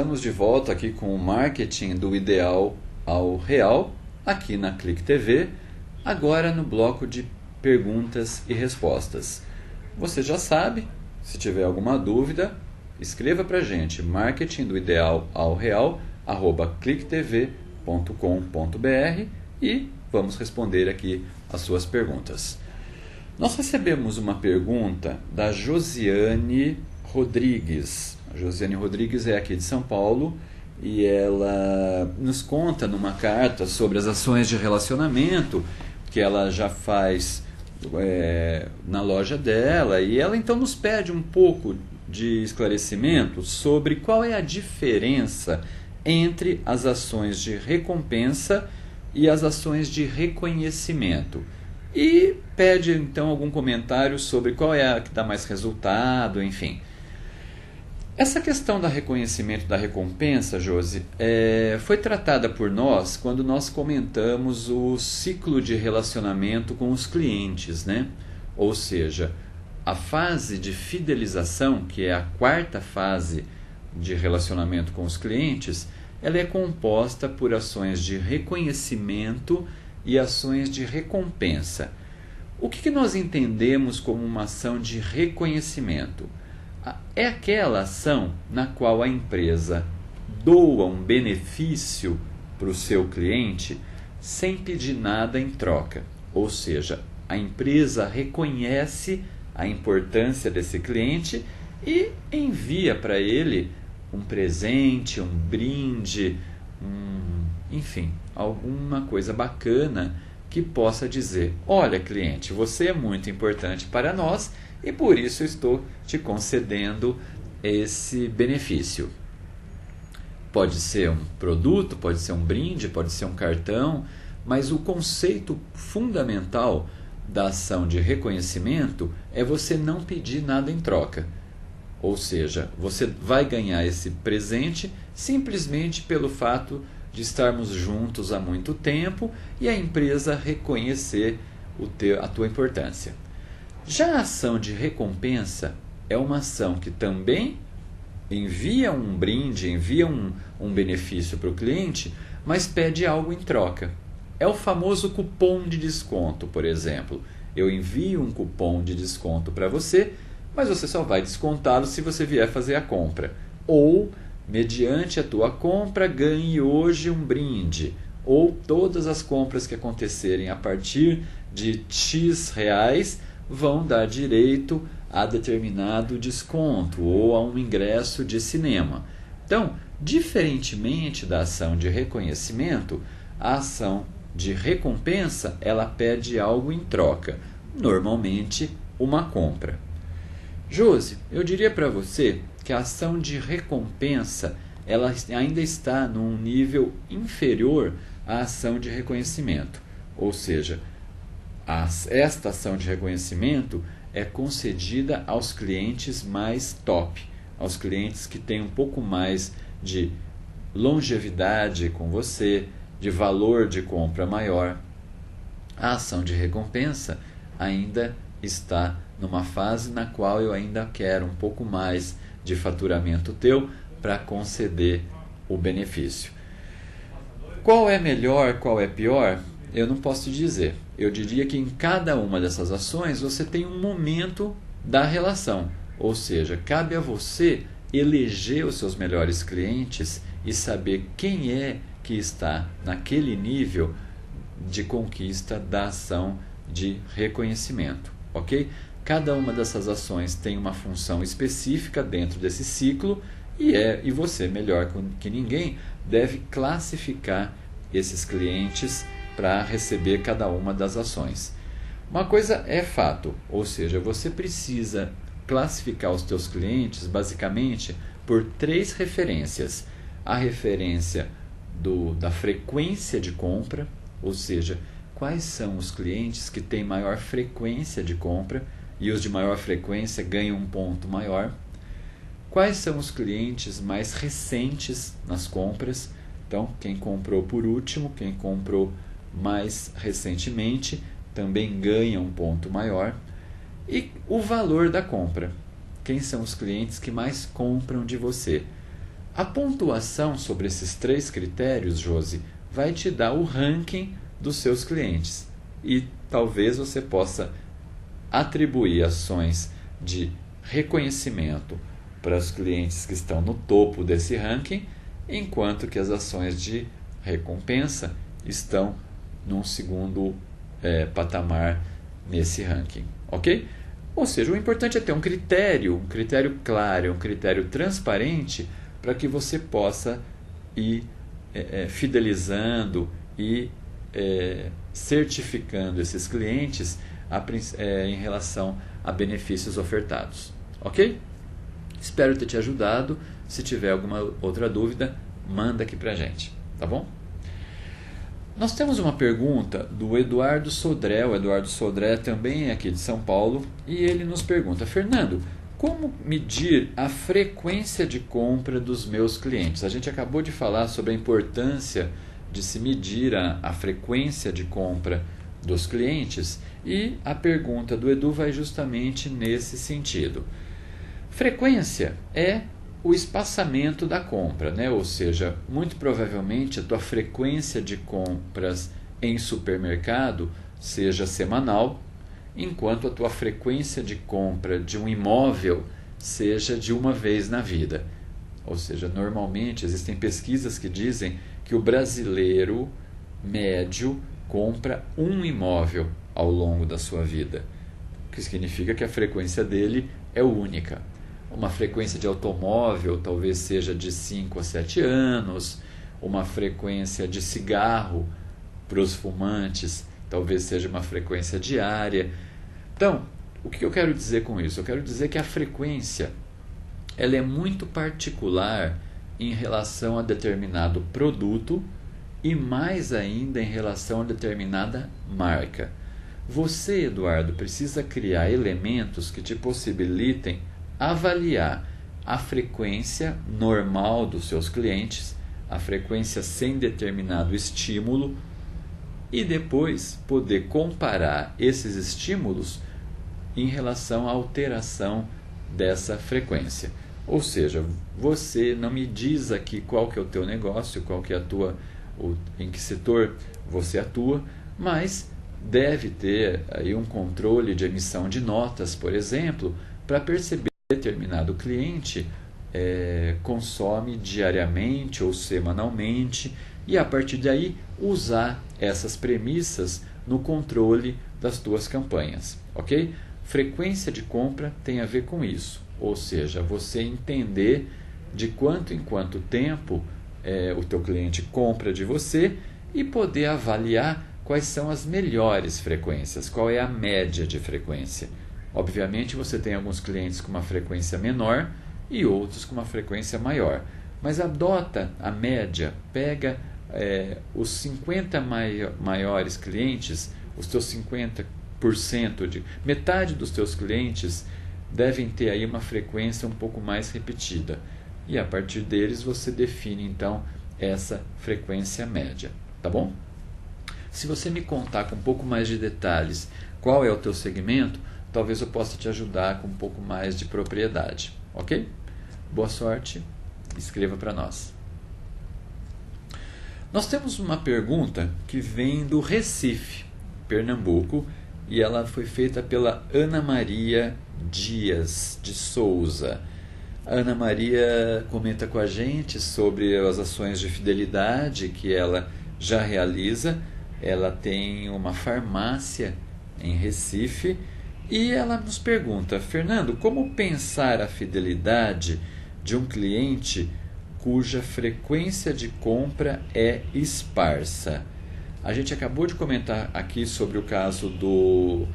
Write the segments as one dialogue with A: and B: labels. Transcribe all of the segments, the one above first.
A: estamos de volta aqui com o marketing do ideal ao real, aqui na Clique TV, agora no bloco de perguntas e respostas. Você já sabe, se tiver alguma dúvida, escreva para a gente, marketing do ideal ao real, @cliquetv.com.br e vamos responder aqui as suas perguntas. Nós recebemos uma pergunta da Josiane Rodrigues. A Josiane Rodrigues é aqui de São Paulo e ela nos conta numa carta sobre as ações de relacionamento que ela já faz na loja dela, e ela então nos pede um pouco de esclarecimento sobre qual é a diferença entre as ações de recompensa e as ações de reconhecimento. E pede então algum comentário sobre qual é a que dá mais resultado, enfim. Essa questão do reconhecimento da recompensa, Josi, foi tratada por nós quando nós comentamos o ciclo de relacionamento com os clientes, né? Ou seja, a fase de fidelização, que é a quarta fase de relacionamento com os clientes, ela é composta por ações de reconhecimento e ações de recompensa. O que nós entendemos como uma ação de reconhecimento? É aquela ação na qual a empresa doa um benefício para o seu cliente sem pedir nada em troca. Ou seja, a empresa reconhece a importância desse cliente e envia para ele um presente, um brinde, enfim, alguma coisa bacana que possa dizer: olha, cliente, você é muito importante para nós e por isso estou te concedendo esse benefício. Pode ser um produto, pode ser um brinde, pode ser um cartão, mas o conceito fundamental da ação de reconhecimento é você não pedir nada em troca. Ou seja, você vai ganhar esse presente simplesmente pelo fato de estarmos juntos há muito tempo e a empresa reconhecer a tua importância. Já a ação de recompensa é uma ação que também envia um brinde, envia um benefício para o cliente, mas pede algo em troca. É o famoso cupom de desconto, por exemplo. Eu envio um cupom de desconto para você, mas você só vai descontá-lo se você vier fazer a compra. Ou, mediante a tua compra, ganhe hoje um brinde. Ou todas as compras que acontecerem a partir de X reais vão dar direito a determinado desconto ou a um ingresso de cinema. Então, diferentemente da ação de reconhecimento, a ação de recompensa ela pede algo em troca, normalmente uma compra. Josi, eu diria para você que a ação de recompensa ela ainda está num nível inferior à ação de reconhecimento. Ou seja, esta ação de reconhecimento é concedida aos clientes mais top, aos clientes que têm um pouco mais de longevidade com você, de valor de compra maior. A ação de recompensa ainda está numa fase na qual eu ainda quero um pouco mais de faturamento teu para conceder o benefício. Qual é melhor, qual é pior? Eu não posso te dizer. Eu diria que em cada uma dessas ações você tem um momento da relação. Ou seja, cabe a você eleger os seus melhores clientes e saber quem é que está naquele nível de conquista da ação de reconhecimento, ok? Cada uma dessas ações tem uma função específica dentro desse ciclo e você, melhor que ninguém, deve classificar esses clientes para receber cada uma das ações. Uma coisa é fato, ou seja, você precisa classificar os teus clientes basicamente por 3 referências. A referência da frequência de compra, ou seja, quais são os clientes que têm maior frequência de compra e os de maior frequência ganham um ponto maior. Quais são os clientes mais recentes nas compras? Então, quem comprou por último, quem comprou mais recentemente, também ganha um ponto maior. E o valor da compra. Quem são os clientes que mais compram de você? A pontuação sobre esses 3 critérios, Josi, vai te dar o ranking dos seus clientes. E talvez você possa atribuir ações de reconhecimento para os clientes que estão no topo desse ranking, enquanto que as ações de recompensa estão num segundo patamar nesse ranking, ok? Ou seja, o importante é ter um critério claro, um critério transparente para que você possa ir fidelizando e certificando esses clientes em relação a benefícios ofertados, ok? Espero ter te ajudado. Se tiver alguma outra dúvida, manda aqui pra gente, tá bom? Nós temos uma pergunta do Eduardo Sodré. O Eduardo Sodré também é aqui de São Paulo e ele nos pergunta: Fernando, como medir a frequência de compra dos meus clientes? A gente acabou de falar sobre a importância de se medir a frequência de compra dos clientes e a pergunta do Edu vai justamente nesse sentido. Frequência é o espaçamento da compra, né? Ou seja, muito provavelmente a tua frequência de compras em supermercado seja semanal, enquanto a tua frequência de compra de um imóvel seja de uma vez na vida. Ou seja, normalmente existem pesquisas que dizem que o brasileiro médio compra um imóvel ao longo da sua vida, o que significa que a frequência dele é única. Uma frequência de automóvel talvez seja de 5 a 7 anos, uma frequência de cigarro para os fumantes talvez seja uma frequência diária. Então, o que eu quero dizer com isso? Eu quero dizer que a frequência ela é muito particular em relação a determinado produto e mais ainda em relação a determinada marca. Você, Eduardo, precisa criar elementos que te possibilitem avaliar a frequência normal dos seus clientes, a frequência sem determinado estímulo, e depois poder comparar esses estímulos em relação à alteração dessa frequência. Ou seja, você não me diz aqui qual que é o teu negócio, qual que é em que setor você atua, mas deve ter aí um controle de emissão de notas, por exemplo, para perceber que determinado cliente consome diariamente ou semanalmente e a partir daí usar essas premissas no controle das tuas campanhas, ok? Frequência de compra tem a ver com isso, ou seja, você entender de quanto em quanto tempo o teu cliente compra de você e poder avaliar quais são as melhores frequências, qual é a média de frequência. Obviamente você tem alguns clientes com uma frequência menor e outros com uma frequência maior, mas adota a média, pega os 50 maiores clientes, os teus 50%, metade dos teus clientes devem ter aí uma frequência um pouco mais repetida. E a partir deles você define então essa frequência média, tá bom? Se você me contar com um pouco mais de detalhes qual é o teu segmento, talvez eu possa te ajudar com um pouco mais de propriedade, ok? Boa sorte, escreva para nós. Nós temos uma pergunta que vem do Recife, Pernambuco, e ela foi feita pela Ana Maria Dias de Souza. A Ana Maria comenta com a gente sobre as ações de fidelidade que ela já realiza. Ela tem uma farmácia em Recife e ela nos pergunta: Fernando, como pensar a fidelidade de um cliente cuja frequência de compra é esparsa? A gente acabou de comentar aqui sobre o caso do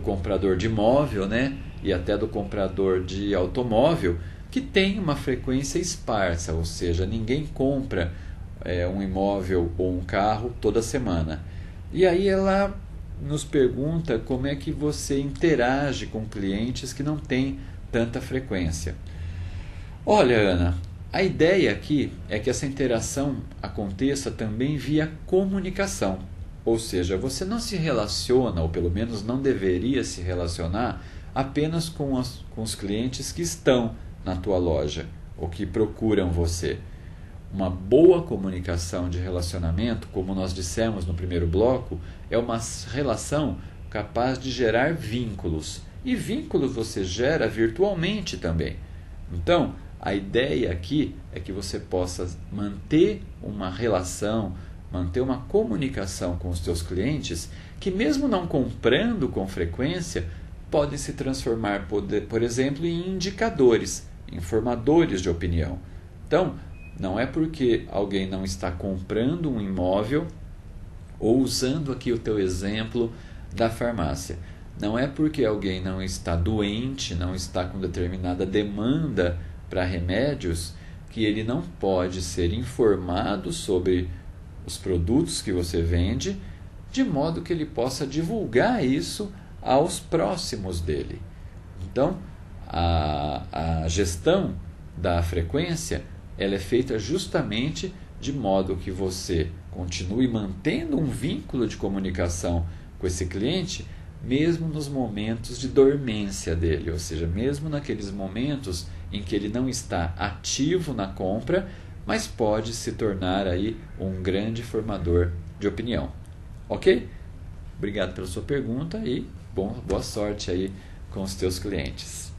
A: comprador de imóvel, né? E até do comprador de automóvel, que tem uma frequência esparsa, ou seja, ninguém compra um imóvel ou um carro toda semana. E aí ela nos pergunta como é que você interage com clientes que não têm tanta frequência. Olha, Ana, a ideia aqui é que essa interação aconteça também via comunicação. Ou seja, você não se relaciona, ou pelo menos não deveria se relacionar, apenas com os clientes que estão na tua loja. ou que procuram você. Uma boa comunicação de relacionamento, como nós dissemos no primeiro bloco, é uma relação capaz de gerar vínculos. E vínculos você gera virtualmente também. Então, a ideia aqui é que você possa manter uma relação, manter uma comunicação com os teus clientes, que mesmo não comprando com frequência, podem se transformar, por exemplo, em indicadores, em formadores de opinião. Então, não é porque alguém não está comprando um imóvel, ou usando aqui o teu exemplo da farmácia, não é porque alguém não está doente, não está com determinada demanda para remédios, que ele não pode ser informado sobre os produtos que você vende, de modo que ele possa divulgar isso aos próximos dele. Então, a gestão da frequência ela é feita justamente de modo que você continue mantendo um vínculo de comunicação com esse cliente, mesmo nos momentos de dormência dele, ou seja, mesmo naqueles momentos em que ele não está ativo na compra, mas pode se tornar aí um grande formador de opinião. Ok? Obrigado pela sua pergunta e boa sorte aí com os teus clientes.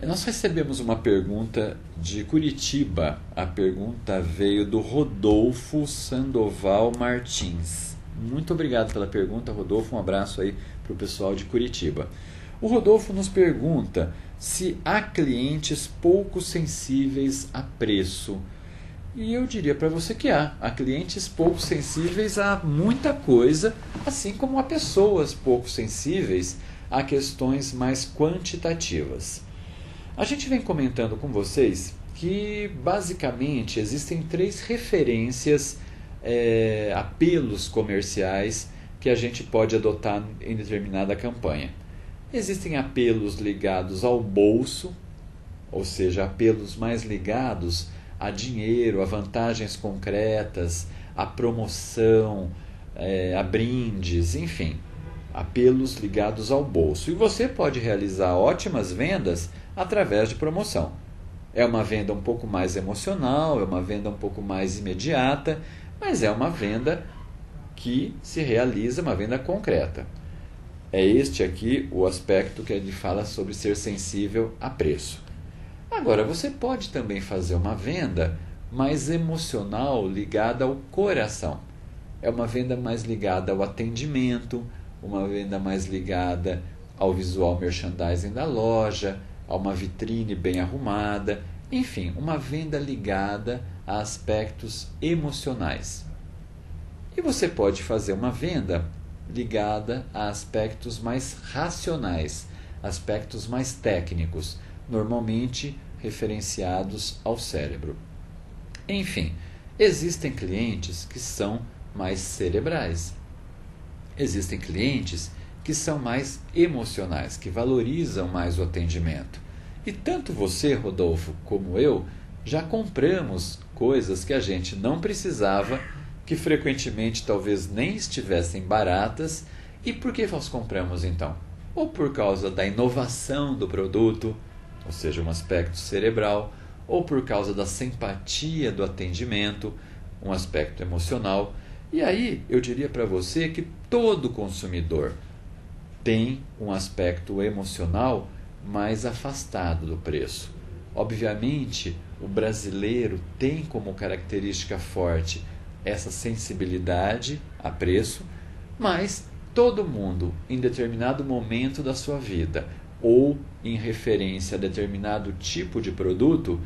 A: Nós recebemos uma pergunta de Curitiba. A pergunta veio do Rodolfo Sandoval Martins. Muito obrigado pela pergunta, Rodolfo. Um abraço aí para o pessoal de Curitiba. O Rodolfo nos pergunta se há clientes pouco sensíveis a preço. E eu diria para você que há clientes pouco sensíveis a muita coisa, assim como há pessoas pouco sensíveis a questões mais quantitativas. A gente vem comentando com vocês que basicamente existem 3 referências, apelos comerciais que a gente pode adotar em determinada campanha. Existem apelos ligados ao bolso, ou seja, apelos mais ligados a dinheiro, a vantagens concretas, a promoção, a brindes, enfim, apelos ligados ao bolso. E você pode realizar ótimas vendas através de promoção. É uma venda um pouco mais emocional, é uma venda um pouco mais imediata, mas é uma venda que se realiza, uma venda concreta. É este aqui o aspecto que ele fala sobre ser sensível a preço. Agora, você pode também fazer uma venda mais emocional ligada ao coração. É uma venda mais ligada ao atendimento, uma venda mais ligada ao visual merchandising da loja, a uma vitrine bem arrumada, enfim, uma venda ligada a aspectos emocionais. E você pode fazer uma venda ligada a aspectos mais racionais, aspectos mais técnicos, normalmente referenciados ao cérebro. Enfim, existem clientes que são mais cerebrais. Existem clientes que são mais emocionais, que valorizam mais o atendimento. E tanto você, Rodolfo, como eu, já compramos coisas que a gente não precisava, que frequentemente talvez nem estivessem baratas. E por que nós compramos então? Ou por causa da inovação do produto, ou seja, um aspecto cerebral, ou por causa da simpatia do atendimento, um aspecto emocional. E aí eu diria para você que todo consumidor tem um aspecto emocional mais afastado do preço. Obviamente, o brasileiro tem como característica forte essa sensibilidade a preço, mas todo mundo, em determinado momento da sua vida, ou em referência a determinado tipo de produto,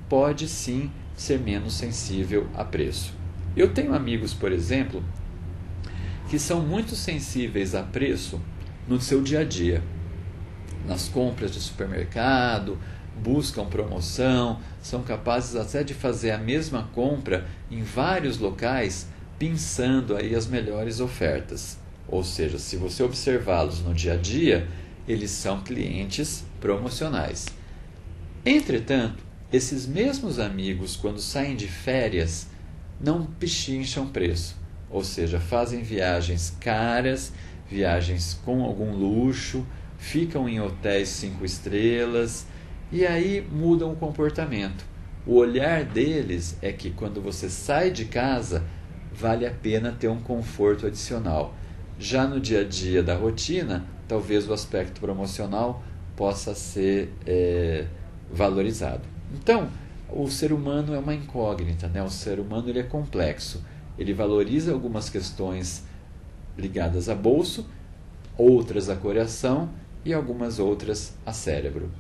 A: pode sim ser menos sensível a preço. Eu tenho amigos, por exemplo, que são muito sensíveis a preço no seu dia a dia. Nas compras de supermercado, buscam promoção, são capazes até de fazer a mesma compra em vários locais, pensando aí as melhores ofertas. Ou seja, se você observá-los no dia a dia, eles são clientes promocionais. Entretanto, esses mesmos amigos, quando saem de férias, não pechincham preço. Ou seja, fazem viagens caras, viagens com algum luxo, ficam em hotéis 5 estrelas, e aí mudam o comportamento. O olhar deles é que quando você sai de casa, vale a pena ter um conforto adicional. Já no dia a dia da rotina, talvez o aspecto promocional possa ser valorizado. Então, o ser humano é uma incógnita, né? O ser humano ele é complexo. Ele valoriza algumas questões ligadas a bolso, outras a coração e algumas outras a cérebro.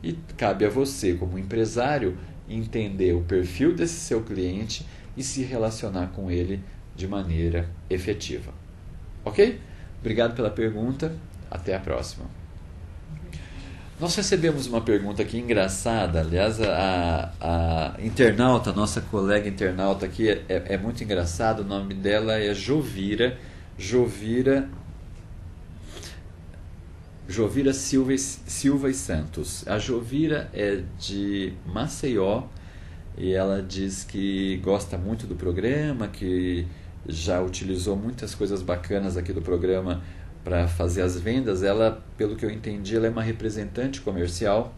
A: E cabe a você, como empresário, entender o perfil desse seu cliente e se relacionar com ele de maneira efetiva. Ok? Obrigado pela pergunta. Até a próxima. Nós recebemos uma pergunta aqui engraçada. Aliás, a internauta, nossa colega internauta aqui, é muito engraçado. O nome dela é Jovira Silva e Santos. A Jovira é de Maceió e ela diz que gosta muito do programa, que já utilizou muitas coisas bacanas aqui do programa para fazer as vendas. Ela, pelo que eu entendi, ela é uma representante comercial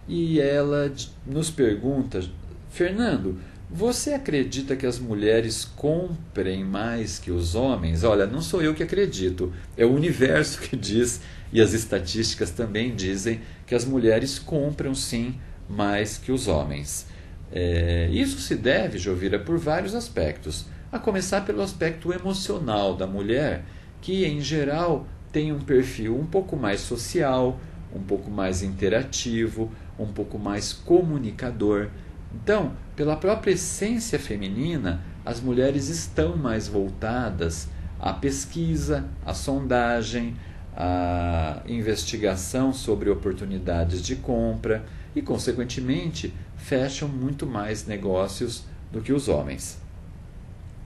A: e ela nos pergunta: Fernando, você acredita que as mulheres comprem mais que os homens? Olha, não sou eu que acredito, é o universo que diz, e as estatísticas também dizem que as mulheres compram sim mais que os homens. Isso se deve, Jovira, por vários aspectos. A começar pelo aspecto emocional da mulher, que em geral tem um perfil um pouco mais social, um pouco mais interativo, um pouco mais comunicador. Então, pela própria essência feminina, as mulheres estão mais voltadas à pesquisa, à sondagem, à investigação sobre oportunidades de compra e, consequentemente, fecham muito mais negócios do que os homens.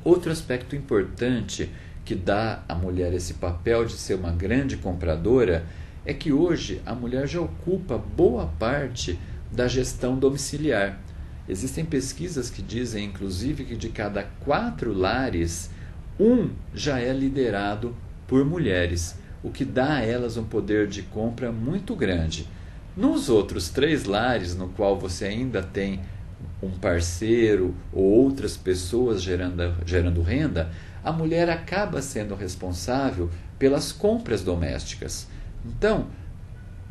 A: Outro aspecto importante que dá à mulher esse papel de ser uma grande compradora é que hoje a mulher já ocupa boa parte da gestão domiciliar. Existem pesquisas que dizem, inclusive, que de cada 4 lares, 1 já é liderado por mulheres, o que dá a elas um poder de compra muito grande. Nos outros 3 lares, no qual você ainda tem um parceiro ou outras pessoas gerando renda, a mulher acaba sendo responsável pelas compras domésticas. Então,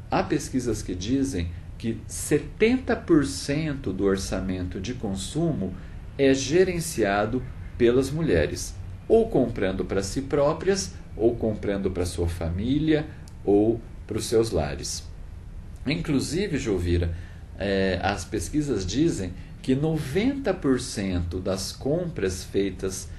A: há pesquisas que dizem que 70% do orçamento de consumo é gerenciado pelas mulheres, ou comprando para si próprias, ou comprando para sua família, ou para os seus lares. Inclusive, Jovira, as pesquisas dizem que 90% das compras feitas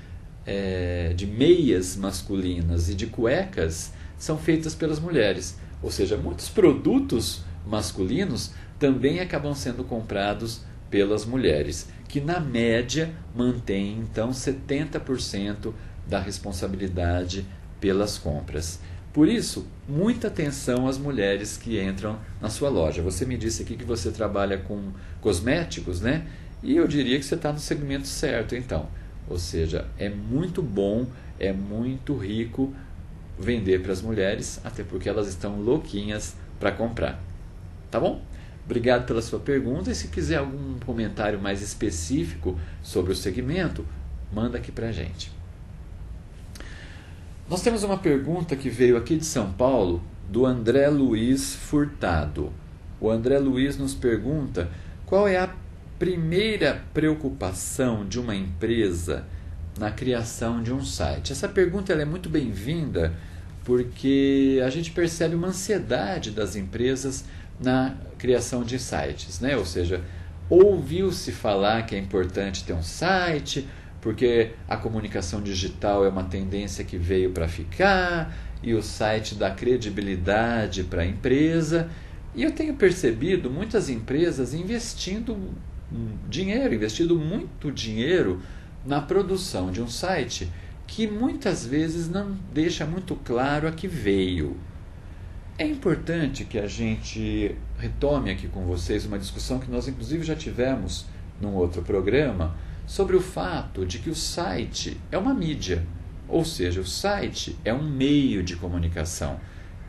A: de meias masculinas e de cuecas são feitas pelas mulheres. Ou seja, muitos produtos masculinos também acabam sendo comprados pelas mulheres, que na média mantém então 70% da responsabilidade pelas compras. Por isso, muita atenção às mulheres que entram na sua loja. Você me disse aqui que você trabalha com cosméticos, né? E eu diria que você está no segmento certo, então. Ou seja, é muito bom, é muito rico vender para as mulheres, até porque elas estão louquinhas para comprar. Tá bom? Obrigado pela sua pergunta, e se quiser algum comentário mais específico sobre o segmento, manda aqui para a gente. Nós temos uma pergunta que veio aqui de São Paulo, do André Luiz Furtado. O André Luiz nos pergunta qual é a primeira preocupação de uma empresa na criação de um site. Essa pergunta ela é muito bem-vinda porque a gente percebe uma ansiedade das empresas na criação de sites, né? Ou seja, ouviu-se falar que é importante ter um site, porque a comunicação digital é uma tendência que veio para ficar, e o site dá credibilidade para a empresa. E eu tenho percebido muitas empresas investindo muito dinheiro na produção de um site que muitas vezes não deixa muito claro a que veio. É importante que a gente retome aqui com vocês uma discussão que nós inclusive já tivemos num outro programa, sobre o fato de que o site é uma mídia, ou seja, o site é um meio de comunicação.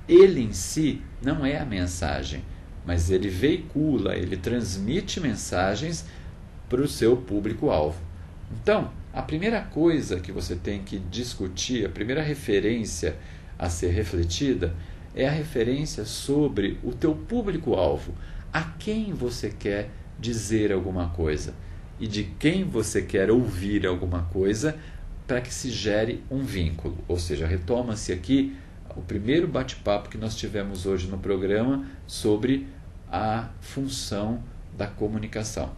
A: Ele em si não é a mensagem. mas ele veicula, ele transmite mensagens para o seu público-alvo. Então, a primeira coisa que você tem que discutir, a primeira referência a ser refletida, é a referência sobre o teu público-alvo. A quem você quer dizer alguma coisa e de quem você quer ouvir alguma coisa para que se gere um vínculo. Ou seja, retoma-se aqui o primeiro bate-papo que nós tivemos hoje no programa sobre a função da comunicação.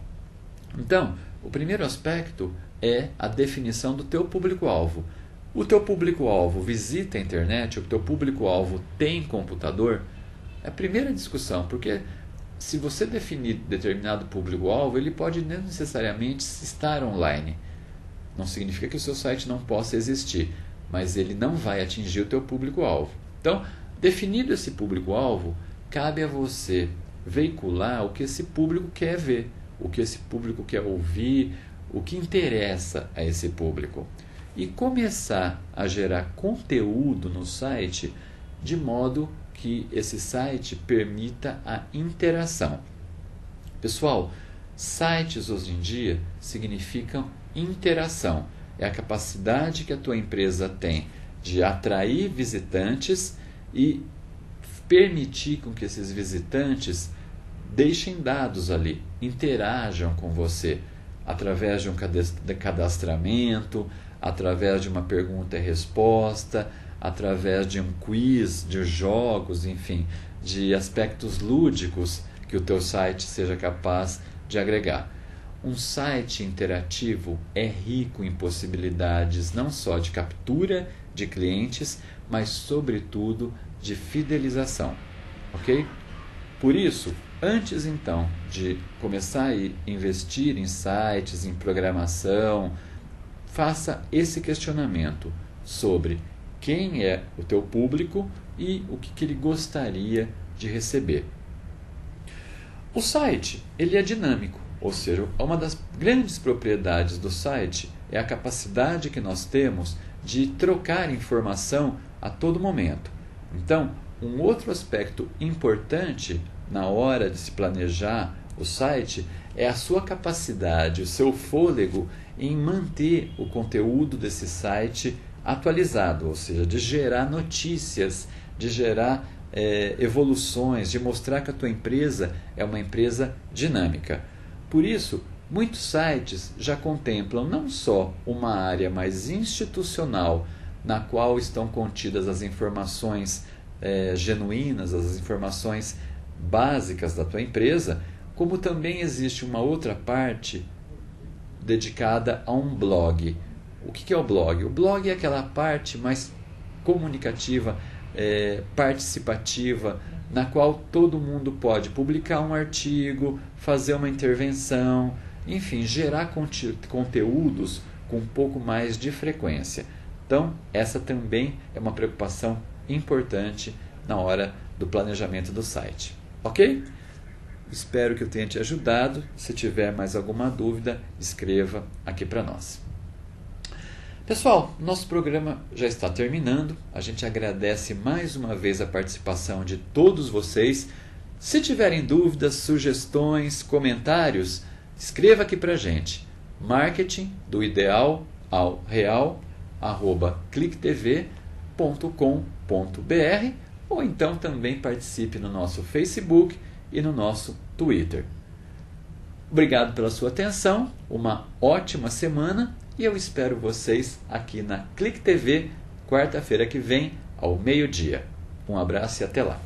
A: Então, o primeiro aspecto é a definição do teu público-alvo. O teu público-alvo visita a internet, o teu público-alvo tem computador? É a primeira discussão, porque se você definir determinado público-alvo, ele pode não necessariamente estar online. Não significa que o seu site não possa existir, mas ele não vai atingir o teu público-alvo. Então, definido esse público-alvo, cabe a você veicular o que esse público quer ver, o que esse público quer ouvir, o que interessa a esse público. E começar a gerar conteúdo no site de modo que esse site permita a interação. Pessoal, sites hoje em dia significam interação. É a capacidade que a tua empresa tem de atrair visitantes e permitir com que esses visitantes deixem dados ali, interajam com você através de um cadastramento, através de uma pergunta e resposta, através de um quiz, de jogos, enfim, de aspectos lúdicos que o teu site seja capaz de agregar. Um site interativo é rico em possibilidades não só de captura de clientes, mas sobretudo de fidelização, ok? Por isso, antes então de começar a investir em sites, em programação, faça esse questionamento sobre quem é o teu público e o que ele gostaria de receber. O site, ele é dinâmico, ou seja, uma das grandes propriedades do site é a capacidade que nós temos de trocar informação a todo momento. Então, um outro aspecto importante na hora de se planejar o site é a sua capacidade, o seu fôlego em manter o conteúdo desse site atualizado, ou seja, de gerar notícias, de gerar evoluções, de mostrar que a tua empresa é uma empresa dinâmica. Por isso, muitos sites já contemplam não só uma área mais institucional, na qual estão contidas as informações genuínas, as informações básicas da tua empresa, como também existe uma outra parte dedicada a um blog. O que é o blog? O blog é aquela parte mais comunicativa, participativa, na qual todo mundo pode publicar um artigo, fazer uma intervenção, enfim, gerar conteúdos com um pouco mais de frequência. Então, essa também é uma preocupação importante na hora do planejamento do site. Ok? Espero que eu tenha te ajudado. Se tiver mais alguma dúvida, escreva aqui para nós. Pessoal, nosso programa já está terminando. A gente agradece mais uma vez a participação de todos vocês. Se tiverem dúvidas, sugestões, comentários, escreva aqui para a gente. Marketing do ideal ao real @clicktv.com.br, ou então também participe no nosso Facebook e no nosso Twitter. Obrigado pela sua atenção, uma ótima semana e eu espero vocês aqui na Click TV quarta-feira que vem ao meio-dia. Um abraço e até lá.